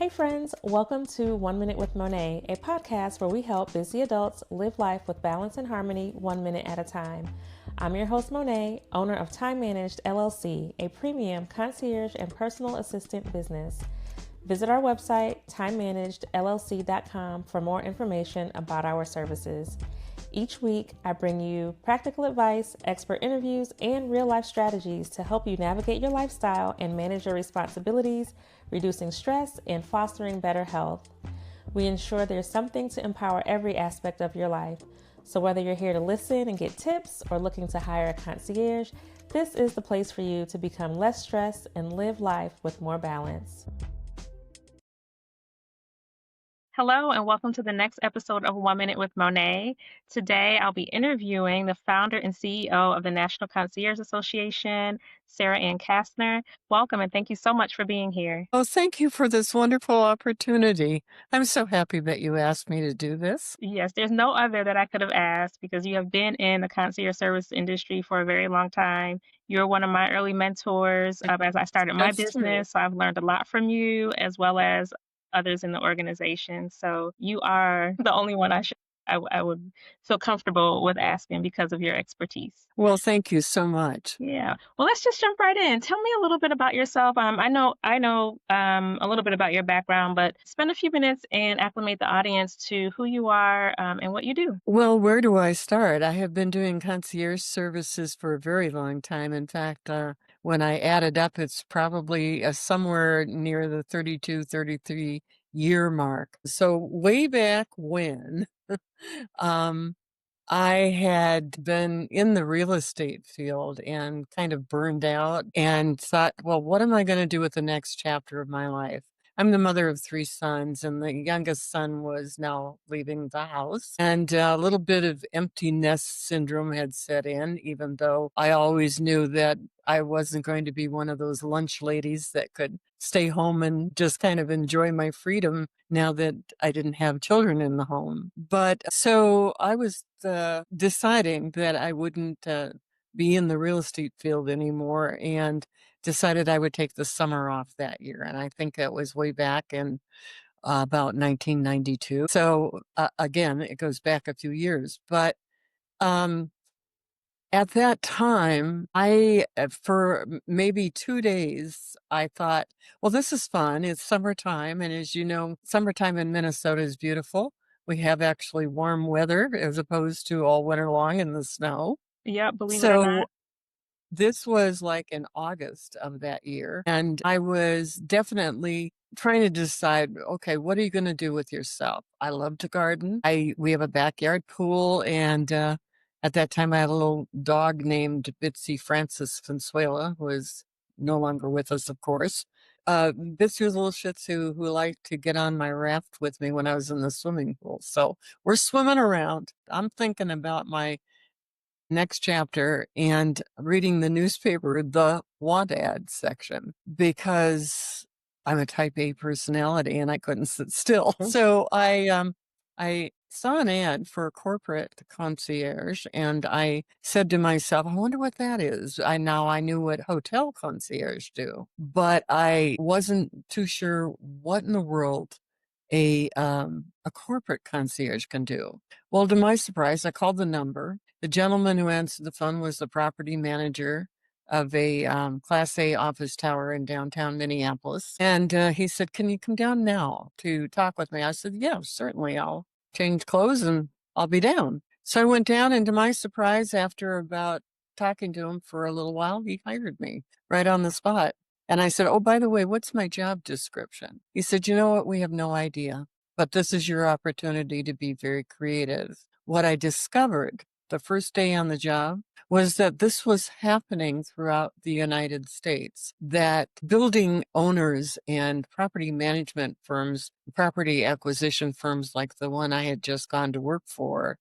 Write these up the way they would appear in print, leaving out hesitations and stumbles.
Hey friends, welcome to 1 Minute with Monée, a podcast where we help busy adults live life with balance and harmony 1 minute at a time. I'm your host Monée, owner of Time Managed LLC, a premium concierge and personal assistant business. Visit our website, timemanagedllc.com, for more information about our services. Each week, I bring you practical advice, expert interviews, and real-life strategies to help you navigate your lifestyle and manage your responsibilities, reducing stress and fostering better health. We ensure there's something to empower every aspect of your life. So whether you're here to listen and get tips or looking to hire a concierge, this is the place for you to become less stressed and live life with more balance. Hello, and welcome to the next episode of 1 Minute with Monée. Today, I'll be interviewing the founder and CEO of the National Concierge Association, Sara Ann Kasner. Welcome, and thank you so much for being here. Oh, thank you for this wonderful opportunity. I'm so happy that you asked me to do this. Yes, there's no other that I could have asked because you have been in the concierge service industry for a very long time. You're one of my early mentors as I started my That's true. business. So I've learned a lot from you as well as others in the organization. So you are the only one I would feel comfortable with asking because of your expertise. Well, thank you so much. Yeah. Well, let's just jump right in. Tell me a little bit about yourself. I know a little bit about your background, but spend a few minutes and acclimate the audience to who you are and what you do. Well, where do I start? I have been doing concierge services for a very long time. In fact, when I added up, it's probably somewhere near the 32, 33 year mark. So way back when, um, I had been in the real estate field and kind of burned out and thought, well, what am I going to do with the next chapter of my life? I'm the mother of three sons, and the youngest son was now leaving the house. And a little bit of empty nest syndrome had set in, even though I always knew that I wasn't going to be one of those lunch ladies that could stay home and just kind of enjoy my freedom now that I didn't have children in the home. But so I was deciding that I wouldn't be in the real estate field anymore and decided I would take the summer off that year. And I think that was way back in about 1992. So again, it goes back a few years. But at that time, for maybe 2 days, I thought, well, this is fun. It's summertime. And as you know, summertime in Minnesota is beautiful. We have actually warm weather as opposed to all winter long in the snow. Yeah, believe it or So not. this was like in August of that year. And I was definitely trying to decide, okay, what are you going to do with yourself? I love to garden. We have a backyard pool, and at that time I had a little dog named Bitsy Francis Consuela, who is no longer with us, of course. Bitsy was a little Shih Tzu who liked to get on my raft with me when I was in the swimming pool. So we're swimming around. I'm thinking about my next chapter and reading the newspaper, the want ad section, because I'm a type A personality and I couldn't sit still. So I saw an ad for a corporate concierge and I said to myself, I wonder what that is. I knew what hotel concierge do, but I wasn't too sure what in the world a corporate concierge can do. Well, to my surprise, I called the number. The gentleman who answered the phone was the property manager of a Class A office tower in downtown Minneapolis. And he said, can you come down now to talk with me? I said, yeah, certainly. I'll change clothes and I'll be down. So I went down, and to my surprise, after about talking to him for a little while, he hired me right on the spot. And I said, oh, by the way, what's my job description? He said, you know what? We have no idea, but this is your opportunity to be very creative. What I discovered the first day on the job was that this was happening throughout the United States, that building owners and property management firms, property acquisition firms like the one I had just gone to work for,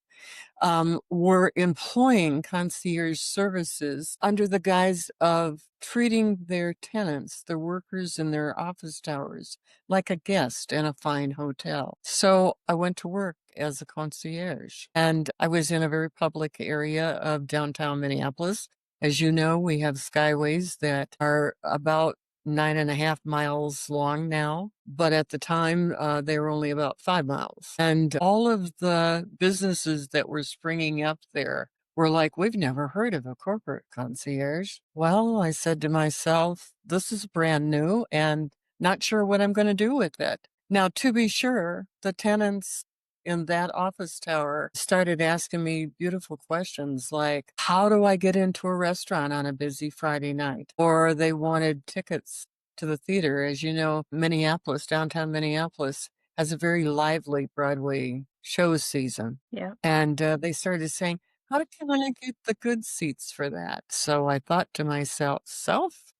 were employing concierge services under the guise of treating their tenants, the workers in their office towers, like a guest in a fine hotel. So I went to work as a concierge, and I was in a very public area of downtown Minneapolis. As you know, we have skyways that are about 9.5 miles long now, but at the time they were only about 5 miles. And all of the businesses that were springing up there were like, we've never heard of a corporate concierge. Well, I said to myself, this is brand new and not sure what I'm going to do with it. Now, to be sure, the tenants in that office tower started asking me beautiful questions like, how do I get into a restaurant on a busy Friday night? Or they wanted tickets to the theater. As you know, Minneapolis, downtown Minneapolis, has a very lively Broadway show season. Yeah. And they started saying, how can I get the good seats for that? So I thought to myself,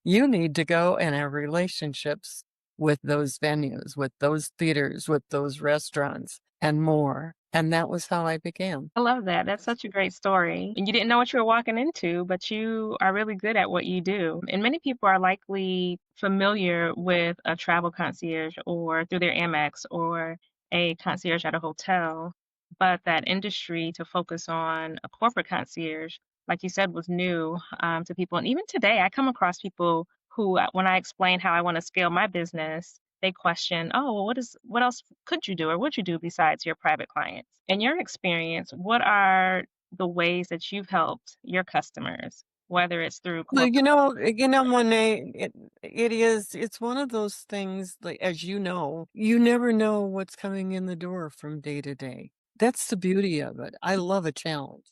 you need to go and have relationships with those venues, with those theaters, with those restaurants, and more. And that was how I began. I love that. That's such a great story. And you didn't know what you were walking into, but you are really good at what you do. And many people are likely familiar with a travel concierge or through their Amex or a concierge at a hotel. But that industry to focus on a corporate concierge, like you said, was new to people. And even today, I come across people who, when I explain how I want to scale my business, they question, oh, well, what else could you do or would you do besides your private clients? In your experience, what are the ways that you've helped your customers, whether it's through Well, corporate? Monet, it's one of those things, like, as you never know what's coming in the door from day to day. That's the beauty of it. I love a challenge.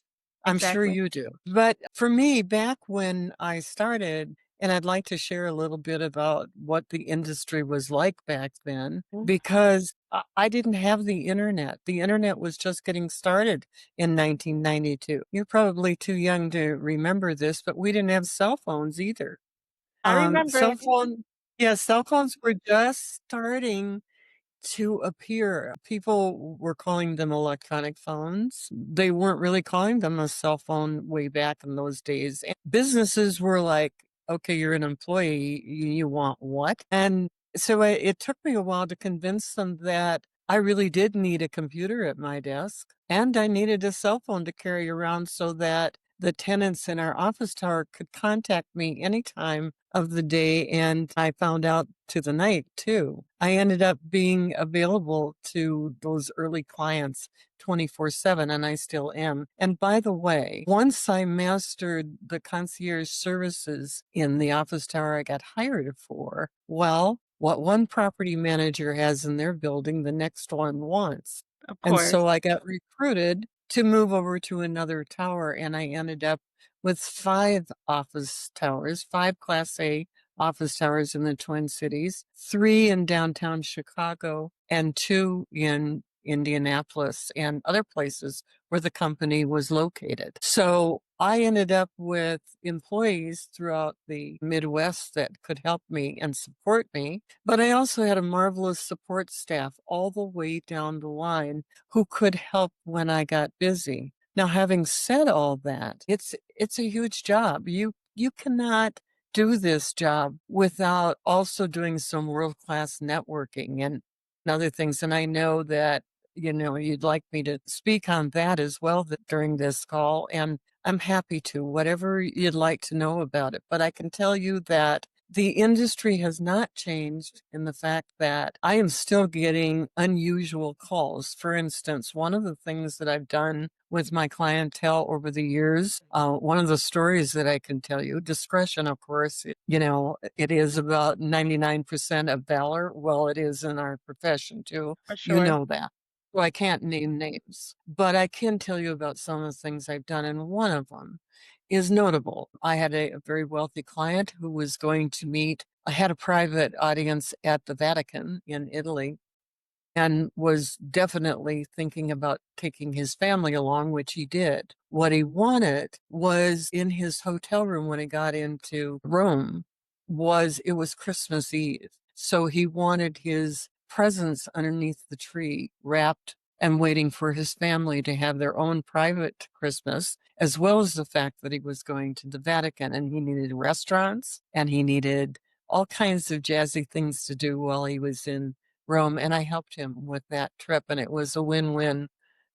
I'm sure Exactly. you do. But for me, back when I started, and I'd like to share a little bit about what the industry was like back then, Mm. because I didn't have the internet. The internet was just getting started in 1992. You're probably too young to remember this, but we didn't have cell phones either. I remember Cell it. phone, yeah, cell phones were just starting to appear. People were calling them electronic phones. They weren't really calling them a cell phone way back in those days. And businesses were like, okay, you're an employee. You want what? And so it took me a while to convince them that I really did need a computer at my desk and I needed a cell phone to carry around so that the tenants in our office tower could contact me anytime of the day. And I found out to the night too. I ended up being available to those early clients 24/7, and I still am. And by the way, once I mastered the concierge services in the office tower I got hired for, well, what one property manager has in their building, the next one wants. Of And course. so I got recruited to move over to another tower, and I ended up with 5 office towers, 5 Class A office towers in the Twin Cities, 3 in downtown Chicago, and 2 in Indianapolis and other places where the company was located. So I ended up with employees throughout the Midwest that could help me and support me, but I also had a marvelous support staff all the way down the line who could help when I got busy. Now, having said all that, it's a huge job. You cannot do this job without also doing some world-class networking and other things. And I know that, you'd like me to speak on that as well during this call. And I'm happy to, whatever you'd like to know about it. But I can tell you that the industry has not changed in the fact that I am still getting unusual calls. For instance, one of the things that I've done with my clientele over the years, one of the stories that I can tell you, discretion, of course, it is about 99% of valor. Well, it is in our profession too. For You sure. know that. So I can't name names, but I can tell you about some of the things I've done. And one of them is notable. I had a very wealthy client who was going to meet, I had a private audience at the Vatican in Italy and was definitely thinking about taking his family along, which he did. What he wanted was in his hotel room when he got into Rome it was Christmas Eve. So he wanted his presents underneath the tree wrapped and waiting for his family to have their own private Christmas, as well as the fact that he was going to the Vatican and he needed restaurants and he needed all kinds of jazzy things to do while he was in Rome. And I helped him with that trip, and it was a win-win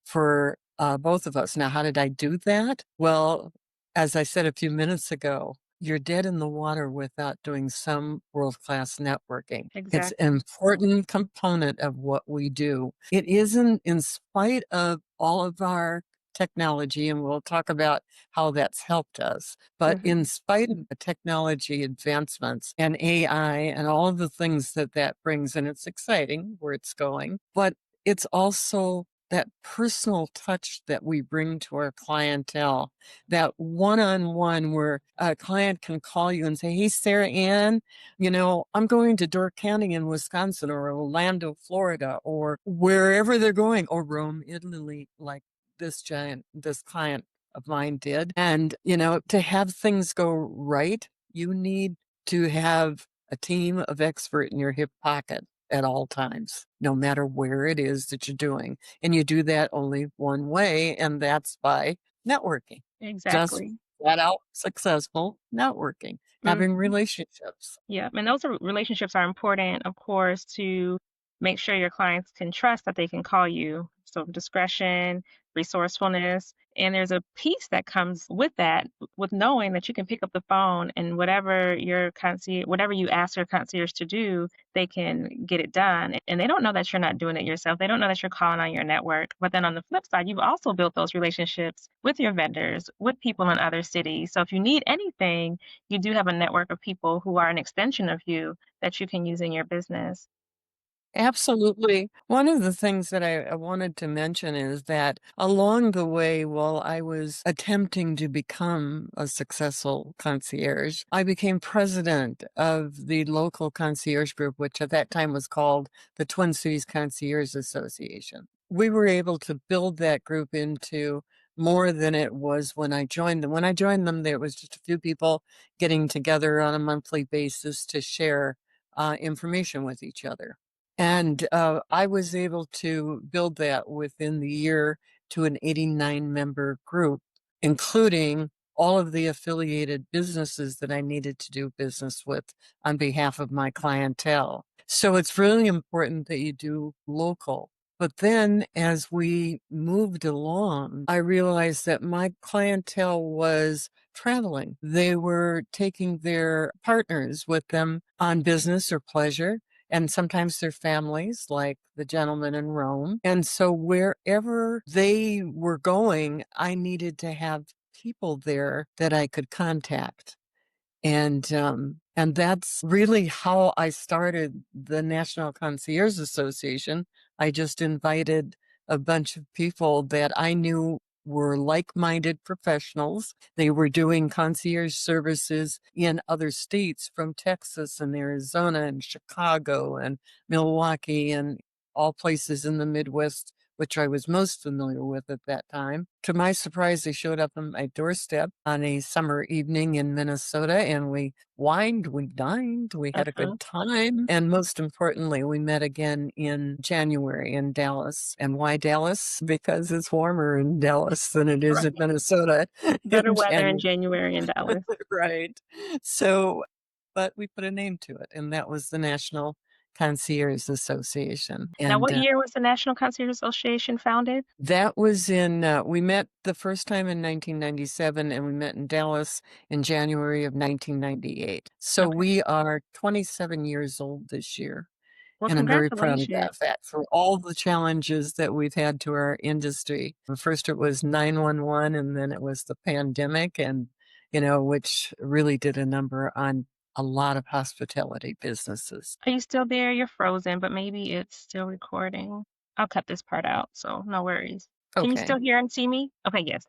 for both of us. Now, how did I do that? Well, as I said a few minutes ago, you're dead in the water without doing some world-class networking. It's an Exactly. important component of what we do. It isn't, in spite of all of our technology, and we'll talk about how that's helped us, but Mhm. in spite of the technology advancements and AI and all of the things that that brings, and it's exciting where it's going, but it's also that personal touch that we bring to our clientele, that one-on-one where a client can call you and say, "Hey, Sarah Ann, I'm going to Door County in Wisconsin or Orlando, Florida, or wherever they're going, or Rome, Italy, like this client of mine did." And, to have things go right, you need to have a team of expert in your hip pocket at all times, no matter where it is that you're doing. And you do that only one way, and that's by networking. Just Exactly. flat out successful networking, having Mhm. relationships. Yeah, and those relationships are important, of course, to make sure your clients can trust that they can call you. So discretion, resourcefulness, and there's a piece that comes with that, with knowing that you can pick up the phone and whatever you ask your concierge to do, they can get it done. And they don't know that you're not doing it yourself. They don't know that you're calling on your network. But then on the flip side, you've also built those relationships with your vendors, with people in other cities. So if you need anything, you do have a network of people who are an extension of you that you can use in your business. Absolutely. One of the things that I wanted to mention is that along the way, while I was attempting to become a successful concierge, I became president of the local concierge group, which at that time was called the Twin Cities Concierge Association. We were able to build that group into more than it was when I joined them. When I joined them, there was just a few people getting together on a monthly basis to share information with each other. And I was able to build that within the year to an 89-member group, including all of the affiliated businesses that I needed to do business with on behalf of my clientele. So it's really important that you do local. But then as we moved along, I realized that my clientele was traveling. They were taking their partners with them on business or pleasure, and sometimes their families, like the gentleman in Rome. And so wherever they were going, I needed to have people there that I could contact. And that's really how I started the National Concierge Association. I just invited a bunch of people that I knew were like-minded professionals. They were doing concierge services in other states, from Texas and Arizona and Chicago and Milwaukee and all places in the Midwest, which I was most familiar with at that time. To my surprise, they showed up on my doorstep on a summer evening in Minnesota, and we wined, we dined, we had a Uh-huh. good time. And most importantly, we met again in January in Dallas. And why Dallas? Because it's warmer in Dallas than it is in Right. Minnesota Better in weather in January. January in Dallas. Right. So, but we put a name to it, and that was the National Concierge Association. Now, And what year was the National Concierge Association founded? that was we met the first time in 1997, and we met in Dallas in January of 1998. So Okay. we are 27 years old this year. Well, And I'm very proud of congratulations. that fact for all the challenges that we've had to our industry. First, it was 911, and then it was the pandemic, and, which really did a number on a lot of hospitality businesses. Are you still there? You're frozen, but maybe it's still recording. I'll cut this part out, so no worries. Can you Okay, still hear and see me? Okay, yes.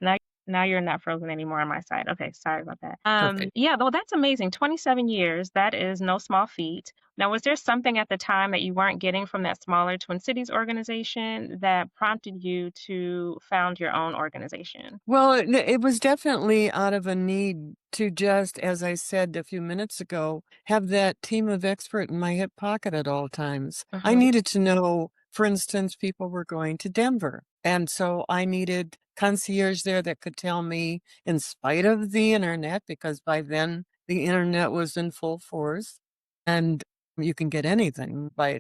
Now you're not frozen anymore on my side. Okay, sorry about that. perfect. Yeah, well, that's amazing. 27 years. That is no small feat. Now, was there something at the time that you weren't getting from that smaller Twin Cities organization that prompted you to found your own organization? Well, it was definitely out of a need to just, as I said a few minutes ago, have that team of expert in my hip pocket at all times. I Mhm. needed to know, for instance, people were going to Denver. And so I needed concierge there that could tell me, in spite of the internet, because by then the internet was in full force and you can get anything by,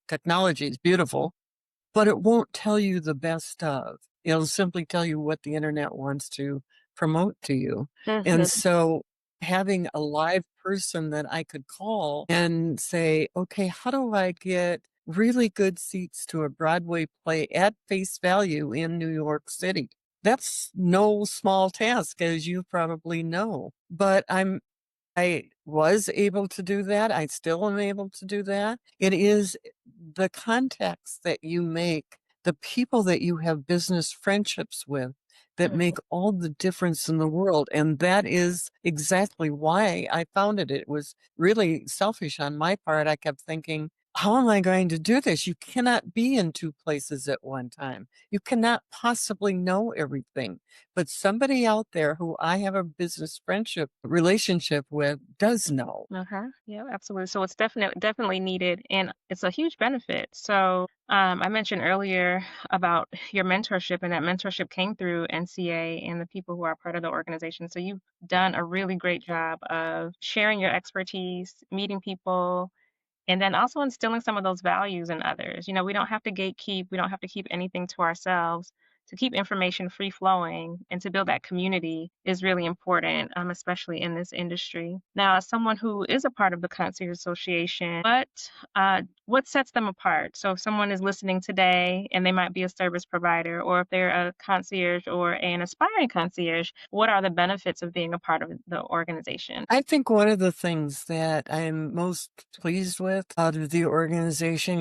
technology is beautiful, but it won't tell you the best of. It'll simply tell you what the internet wants to promote to you. And Mhm. so having a live person that I could call and say, okay, how do I get really good seats to a Broadway play at face value in New York City? That's no small task, as you probably know. But I was able to do that. I still am able to do that. It is the contacts that you make, the people that you have business friendships with that make all the difference in the world. And that is exactly why I founded it. It was really selfish on my part. I kept thinking, how am I going to do this? You cannot be in two places at one time. You cannot possibly know everything. But somebody out there who I have a business friendship relationship with does know. Yeah, absolutely. So it's definitely needed, and it's a huge benefit. So I mentioned earlier about your mentorship, and that mentorship came through NCA and the people who are part of the organization. So you've done a really great job of sharing your expertise, meeting people, and then also instilling some of those values in others. We don't have to gatekeep, we don't have to keep anything to ourselves. To keep information free flowing and to build that community is really important, especially in this industry. Now, as someone who is a part of the Concierge Association, what sets them apart? So, if someone is listening today and they might be a service provider, or if they're a concierge or an aspiring concierge, what are the benefits of being a part of the organization? I think one of the things that I'm most pleased with out of the organization,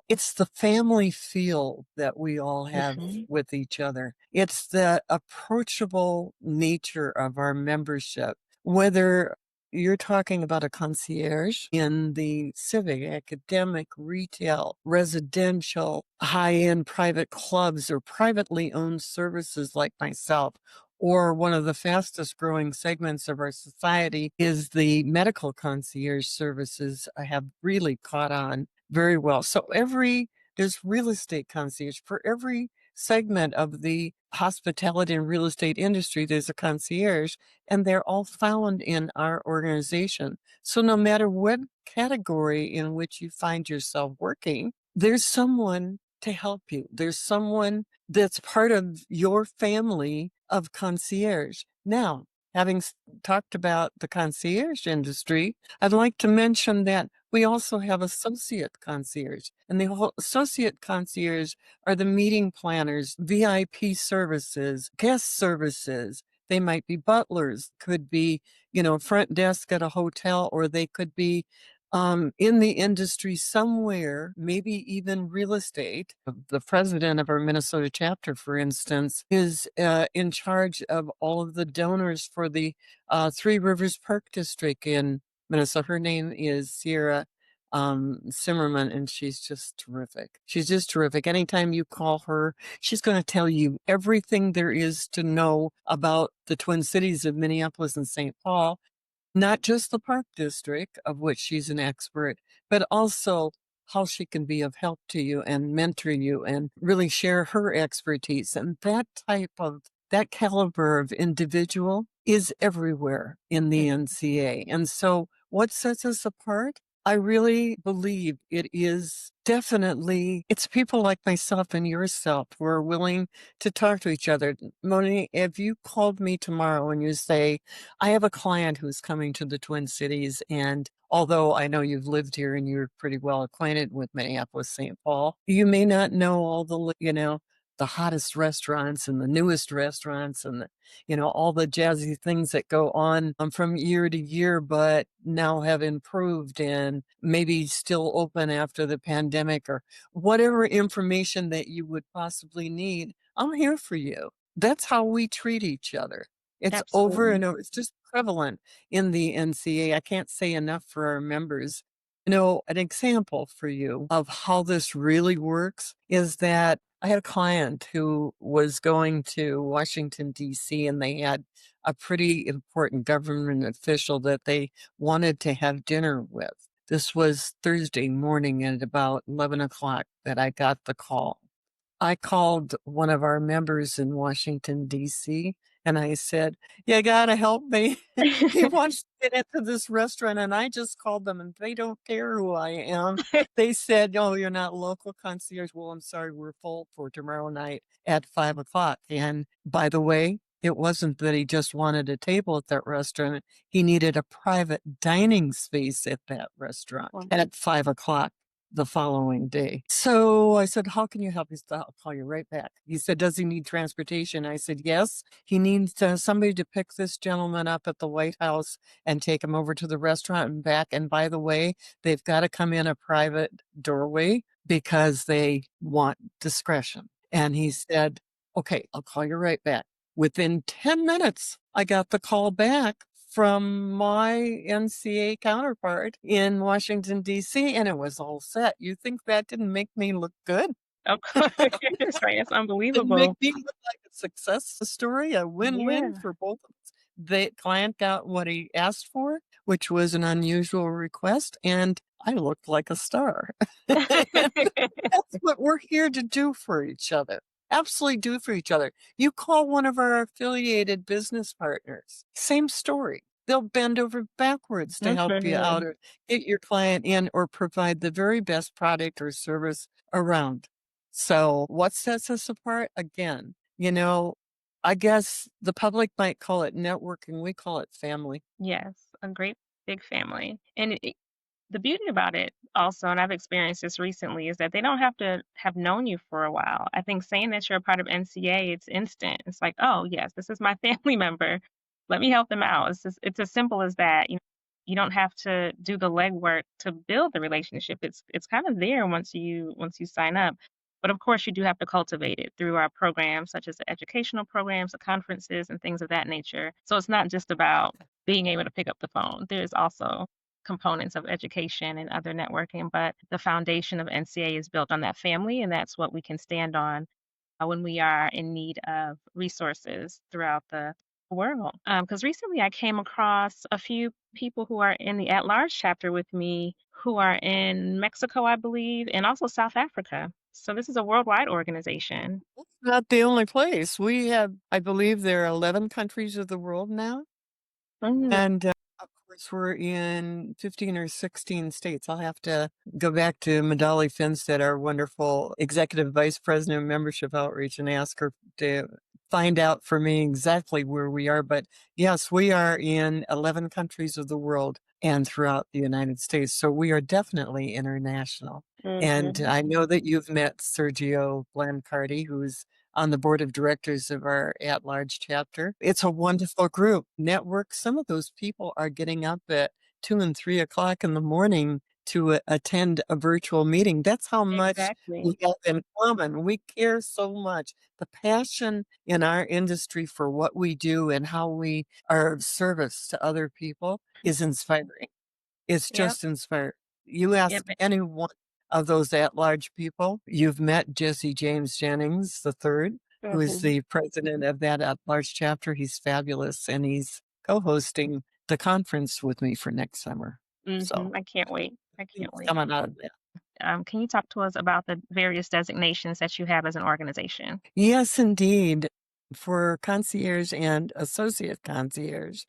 it's the family feel that we all have Mhm. with each other. It's the approachable nature of our membership, whether you're talking about a concierge in the civic, academic, retail, residential, high-end private clubs or privately owned services like myself, or one of the fastest growing segments of our society is the medical concierge services have really caught on very well. So there's real estate concierge for every segment of the hospitality and real estate industry. There's a concierge, and they're all found in our organization. So no matter what category in which you find yourself working, there's someone to help you. There's someone that's part of your family of concierge. Now, having talked about the concierge industry, I'd like to mention that we also have associate concierge, and the whole associate concierge are the meeting planners, VIP services, guest services. They might be butlers, could be, front desk at a hotel, or they could be in the industry somewhere, maybe even real estate. The president of our Minnesota chapter, for instance, is in charge of all of the donors for the Three Rivers Park District in Minnesota. Her name is Sarah Zimmerman, and she's just terrific. She's just terrific. Anytime you call her, she's going to tell you everything there is to know about the Twin Cities of Minneapolis and St. Paul. Not just the Park District, of which she's an expert, but also how she can be of help to you and mentor you and really share her expertise. And that caliber of individual is everywhere in the NCA. And so what sets us apart? I really believe it's people like myself and yourself who are willing to talk to each other. Monée, if you called me tomorrow and you say, I have a client who's coming to the Twin Cities, and although I know you've lived here and you're pretty well acquainted with Minneapolis-St. Paul, you may not know all the hottest restaurants and the newest restaurants and all the jazzy things that go on from year to year, but now have improved and maybe still open after the pandemic, or whatever information that you would possibly need. I'm here for you. That's how we treat each other. It's over Absolutely. and over. It's just prevalent in the NCA. I can't say enough for our members. An example for you of how this really works is that I had a client who was going to Washington, D.C., and they had a pretty important government official that they wanted to have dinner with. This was Thursday morning at about 11 o'clock that I got the call. I called one of our members in Washington, D.C., and I said, you gotta help me. He wants to get into this restaurant, and I just called them, and they don't care who I am. They said, oh, you're not local concierge. Well, I'm sorry, we're full for tomorrow night at 5 o'clock. And by the way, It wasn't that he just wanted a table at that restaurant. He needed a private dining space at that restaurant at 5 o'clock the following day. So I said, how can you help? He said, I'll call you right back. He said, does he need transportation? I said, yes. He needs somebody to pick this gentleman up at the White House and take him over to the restaurant and back. And by the way, they've got to come in a private doorway because they want discretion. And he said, okay, I'll call you right back. Within 10 minutes, I got the call back from my NCA counterpart in Washington, D.C., and it was all set. You think that didn't make me look good? Of course, right? It's Didn't unbelievable. make me look like a success story, a win-win Yeah. for both of us. The client got what he asked for, which was an unusual request, and I looked like a star. That's what we're here to do for each other. Absolutely do for each other. You call one of our affiliated business partners, same story. They'll bend over backwards to help you out or get your client in or provide the very best product or service around. So what sets us apart? Again, I guess the public might call it networking. We call it family. Yes, a great big family. And the beauty about it also, and I've experienced this recently, is that they don't have to have known you for a while. I think saying that you're a part of NCA, it's instant. It's like, oh yes, this is my family member. Let me help them out. It's as simple as that. You don't have to do the legwork to build the relationship. It's kind of there once you sign up. But of course, you do have to cultivate it through our programs, such as the educational programs, the conferences, and things of that nature. So it's not just about being able to pick up the phone. There's also components of education and other networking, but the foundation of NCA is built on that family, and that's what we can stand on when we are in need of resources throughout the world. Because recently I came across a few people who are in the at-large chapter with me who are in Mexico, I believe, and also South Africa. So this is a worldwide organization. That's not the only place. We have, I believe there are 11 countries of the world now. Mm, And of course, we're in 15 or 16 states. I'll have to go back to Madali Finstead, our wonderful executive vice president of membership outreach, and ask her to find out for me exactly where we are. But yes, we are in 11 countries of the world and throughout the United States. So we are definitely international. And mhm. I know that you've met Sergio Blancardi, who's on the board of directors of our at-large chapter. It's a wonderful group. Network. Some of those people are getting up at 2 and 3 o'clock in the morning to attend a virtual meeting. That's how much Exactly. we have in common. We care so much. The passion in our industry for what we do and how we are of service to other people is inspiring. It's Yep. just inspiring. You ask Yep. any one of those at-large people, you've met Jesse James Jennings III, who is Mhm. the president of that at-large chapter. He's fabulous, and he's co-hosting the conference with me for next summer. So I can't wait. I he's can't wait. coming out of that. Can you talk to us about the various designations that you have as an organization? Yes, indeed. For concierge and associate concierge,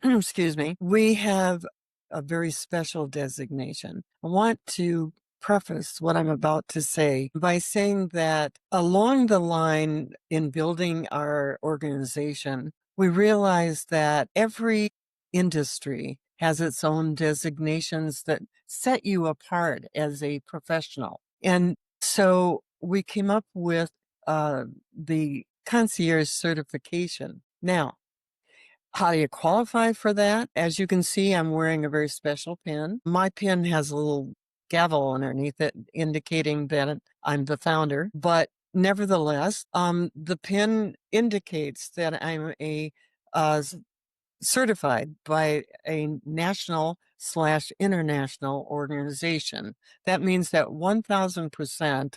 excuse me, we have a very special designation. I want to preface what I'm about to say by saying that along the line in building our organization, we realize that every industry has its own designations that set you apart as a professional. And so we came up with the concierge certification. Now, how do you qualify for that? As you can see, I'm wearing a very special pin. My pin has a little gavel underneath it indicating that I'm the founder, but nevertheless, the pin indicates that I'm uh, certified by a national/international organization. That means that 1000%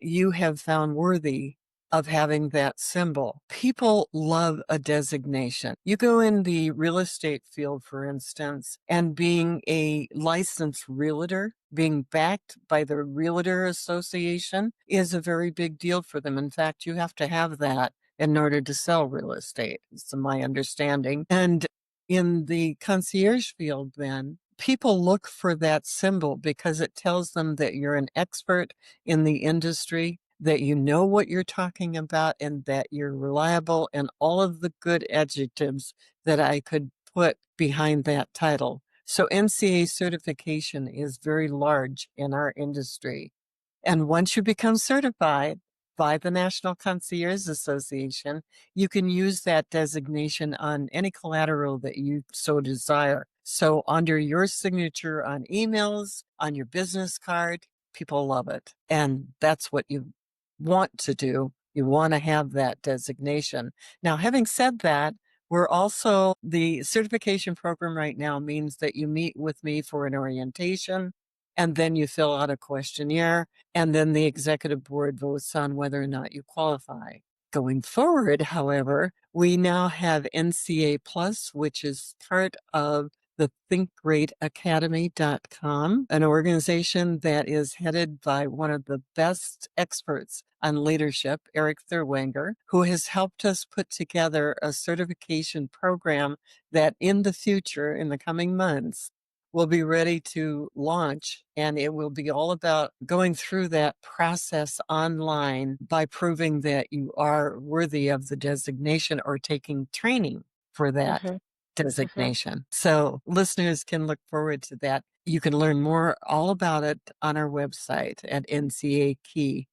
you have found worthy of having that symbol. People love a designation. You go in the real estate field, for instance, and being a licensed realtor, being backed by the Realtor Association is a very big deal for them. In fact, you have to have that in order to sell real estate, is my understanding. And in the concierge field, then, people look for that symbol because it tells them that you're an expert in the industry, that you know what you're talking about and that you're reliable, and all of the good adjectives that I could put behind that title. So NCA certification is very large in our industry. And once you become certified by the National Concierge Association, you can use that designation on any collateral that you so desire. So under your signature on emails, on your business card, people love it. And that's what you want to do. You want to have that designation. Now, having said that, the certification program right now means that you meet with me for an orientation, and then you fill out a questionnaire, and then the executive board votes on whether or not you qualify. Going forward, however, we now have NCA Plus, which is part of the thinkgreatacademy.com, an organization that is headed by one of the best experts on leadership, Eric Thurwanger, who has helped us put together a certification program that in the future, in the coming months, will be ready to launch. And it will be all about going through that process online by proving that you are worthy of the designation or taking training for that designation. So listeners can look forward to that. You can learn more all about it on our website at ncakey.org.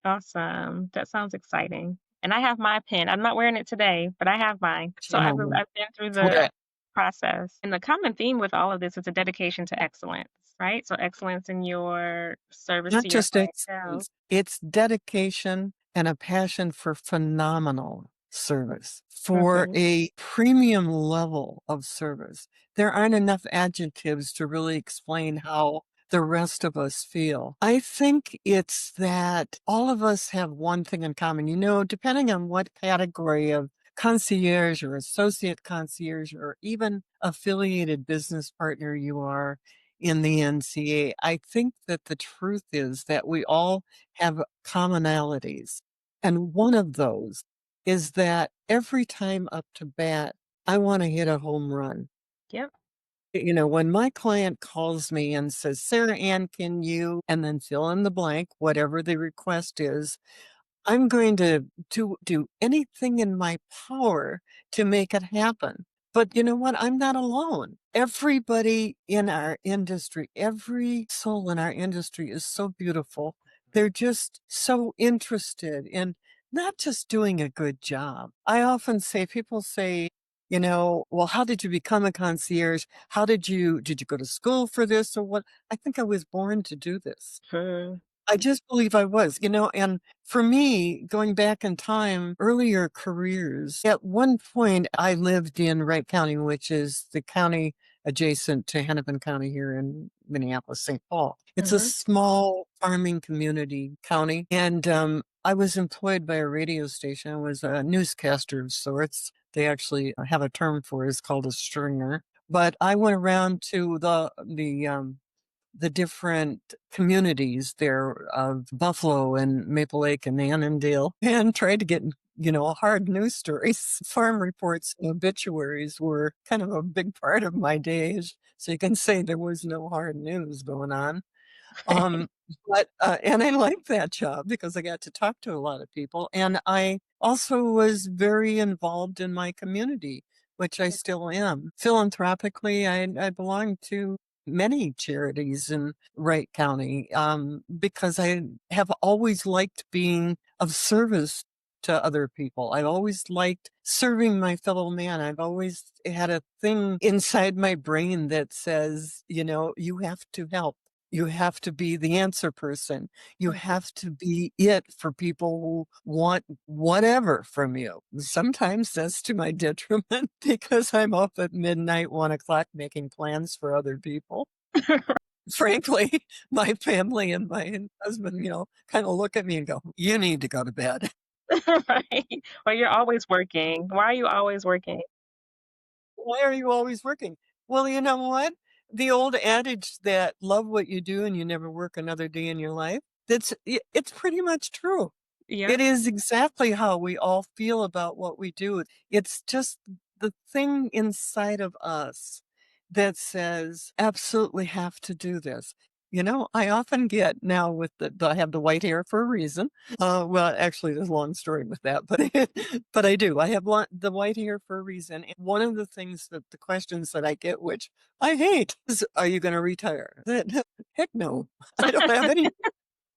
Awesome. That sounds exciting. And I have my pen. I'm not wearing it today, but I have mine. So I've been through the process. And the common theme with all of this is a dedication to excellence, right? So excellence in your service Not to your just clientele. excellence, it's dedication and a passion for phenomenal service, for a premium level of service. There aren't enough adjectives to really explain how the rest of us feel. I think it's that all of us have one thing in common. You know, depending on what category of concierge or associate concierge or even affiliated business partner you are in the NCA, I think that the truth is that we all have commonalities. And one of those is that every time up to bat, I want to hit a home run. Yep. You know, when my client calls me and says, Sarah Ann, can you, and then fill in the blank, whatever the request is, I'm going to do anything in my power to make it happen. But you know what? I'm not alone. Everybody in our industry, every soul in our industry is so beautiful. They're just so interested in not just doing a good job. I often say, people say, you know, well, how did you become a concierge? Did you go to school for this or what? I think I was born to do this. I just believe I was, you know, and for me, going back in time, earlier careers, at one point I lived in Wright County, which is the county adjacent to Hennepin County here in Minneapolis-St. Paul. It's a small farming community county. And I was employed by a radio station. I was a newscaster of sorts. They actually have a term for it. It's called a stringer. But I went around to the different communities there of Buffalo and Maple Lake and Annandale and tried to get, you know, hard news stories. Farm reports and obituaries were kind of a big part of my days. So you can say there was no hard news going on. And I liked that job because I got to talk to a lot of people. And I also was very involved in my community, which I still am. Philanthropically, I belong to many charities in Wright County because I have always liked being of service to other people. I've always liked serving my fellow man. I've always had a thing inside my brain that says, you know, you have to help. You have to be the answer person. You have to be it for people who want whatever from you. Sometimes that's to my detriment because I'm up at midnight, 1 o'clock making plans for other people. Frankly, my family and my husband, you know, kind of look at me and go, you need to go to bed. Right. Well, you're always working. Why are you always working? Why are you always working? Well, you know what? The old adage that love what you do and you never work another day in your life, it's pretty much true. Yeah. It is exactly how we all feel about what we do. It's just the thing inside of us that says, absolutely have to do this. I often get now with I have the white hair for a reason. Well, actually, there's a long story with that, but but I do. I have the white hair for a reason. And one of the things that the questions that I get, which I hate, is, "Are you going to retire?" Heck no, I don't have any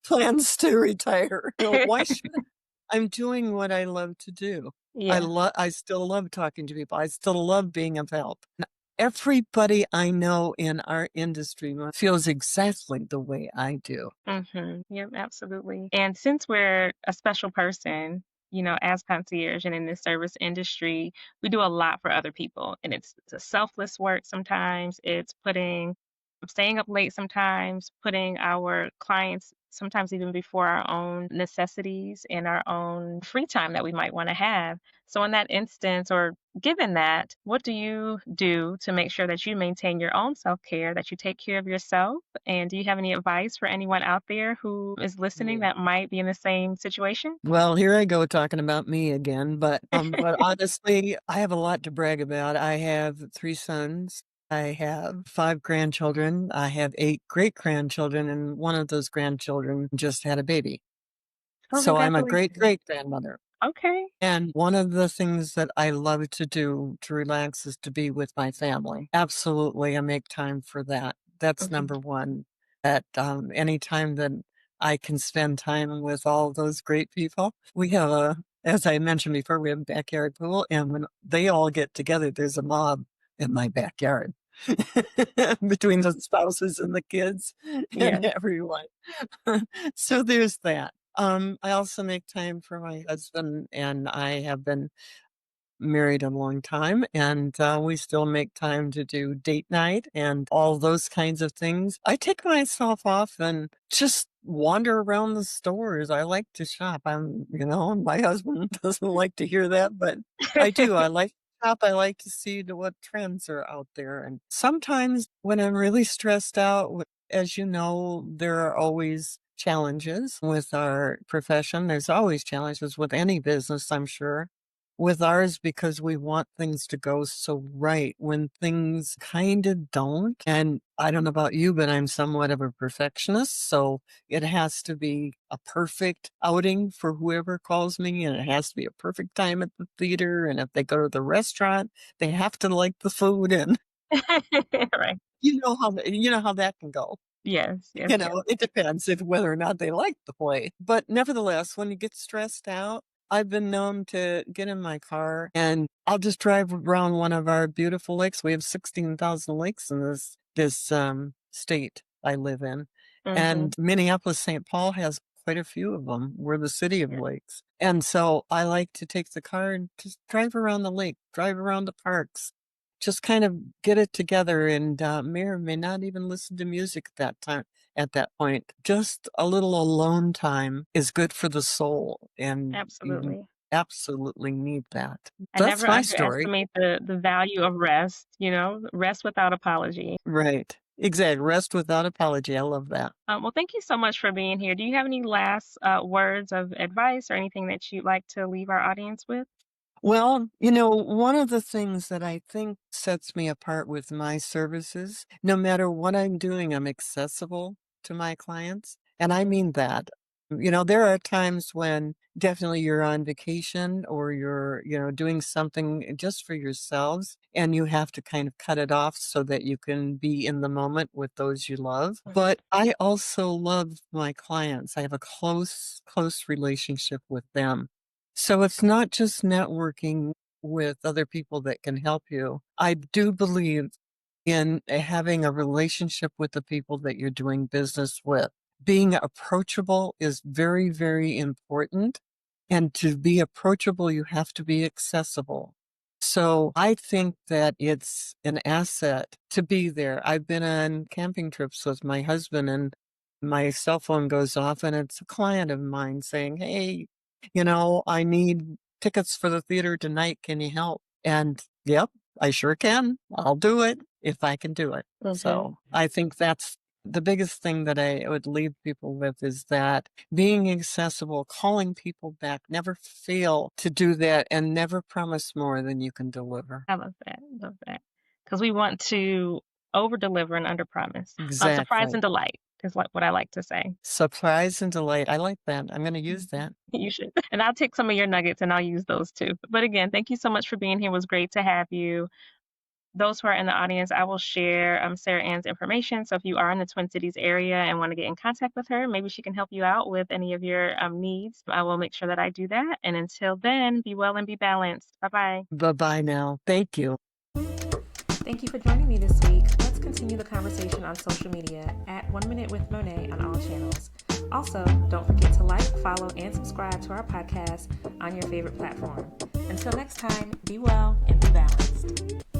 plans to retire. Why should I? I'm doing what I love to do. Yeah. I still love talking to people. I still love being of help. Everybody I know in our industry feels exactly the way I do. Yep, absolutely. And since we're a special person, as concierge and in this service industry, we do a lot for other people. And it's a selfless work sometimes. It's staying up late sometimes, putting our clients sometimes even before our own necessities and our own free time that we might want to have. So in that instance, or given that, what do you do to make sure that you maintain your own self-care, that you take care of yourself? And do you have any advice for anyone out there who is listening Mm. that might be in the same situation? Well, here I go talking about me again, but honestly, I have a lot to brag about. I have 3 sons. I have 5 grandchildren. I have 8 great-grandchildren, and one of those grandchildren just had a baby. Oh, So I'm a congratulations. great-great-grandmother. Okay. And one of the things that I love to do to relax is to be with my family. Absolutely, I make time for that. That's hmm number 1. That, anytime that I can spend time with all those great people. We have as I mentioned before, we have a backyard pool, and when they all get together, there's a mob in my backyard between the spouses and the kids Yeah. and everyone. So there's that. I also make time for my husband, and I have been married a long time, and we still make time to do date night and all those kinds of things. I take myself off and just wander around the stores. I like to shop. My husband doesn't like to hear that, but I do. I like to shop. I like to see what trends are out there. And sometimes when I'm really stressed out, as you know, there are always challenges with our profession. There's always challenges with any business, I'm sure. With ours, because we want things to go so right when things kind of don't. And I don't know about you, but I'm somewhat of a perfectionist. So it has to be a perfect outing for whoever calls me, and it has to be a perfect time at the theater. And if they go to the restaurant, they have to like the food. And Right. you know how that can go. Yes, yes, yes. It depends if whether or not they like the play. But nevertheless, when you get stressed out, I've been known to get in my car and I'll just drive around one of our beautiful lakes. We have 16,000 lakes in this state I live in. hmm And Minneapolis-St. Paul has quite a few of them. We're the city of Yeah. lakes. And so I like to take the car and just drive around the lake, drive around the parks, just kind of get it together and may or may not even listen to music at that point. Just a little alone time is good for the soul, and you Absolutely. absolutely need that. I That's never my story. underestimate the value of rest, rest without apology. Right. Exactly. Rest without apology. I love that. Well, thank you so much for being here. Do you have any last words of advice or anything that you'd like to leave our audience with? Well, one of the things that I think sets me apart with my services, no matter what I'm doing, I'm accessible to my clients. And I Mhm. mean that. There are times when definitely you're on vacation or you're, doing something just for yourselves and you have to kind of cut it off so that you can be in the moment with those you love. Mhm. But I also love my clients. I have a close relationship with them. So it's not just networking with other people that can help you. I do believe in having a relationship with the people that you're doing business with. Being approachable is very, very important. And to be approachable, you have to be accessible. So I think that it's an asset to be there. I've been on camping trips with my husband, and my cell phone goes off and it's a client of mine saying, "Hey, I need tickets for the theater tonight. Can you help?" And yep, I sure can. I'll do it if I can do it. Mhm. So I think that's the biggest thing that I would leave people with is that being accessible, calling people back, never fail to do that, and never promise more than you can deliver. I love that. Love that. Because we want to over deliver and under promise. Surprise Exactly. and delight. is what I like to say. Surprise and delight. I like that. I'm going to use that. You should. And I'll take some of your nuggets and I'll use those too. But again, thank you so much for being here. It was great to have you. Those who are in the audience, I will share Sarah Ann's information. So if you are in the Twin Cities area and want to get in contact with her, maybe she can help you out with any of your needs. I will make sure that I do that. And until then, be well and be balanced. Bye-bye. Bye-bye now. Thank you. Thank you for joining me this week. Let's continue the conversation on social media at 1 Minute with Monée on all channels. Also, don't forget to like, follow, and subscribe to our podcast on your favorite platform. Until next time, be well and be balanced.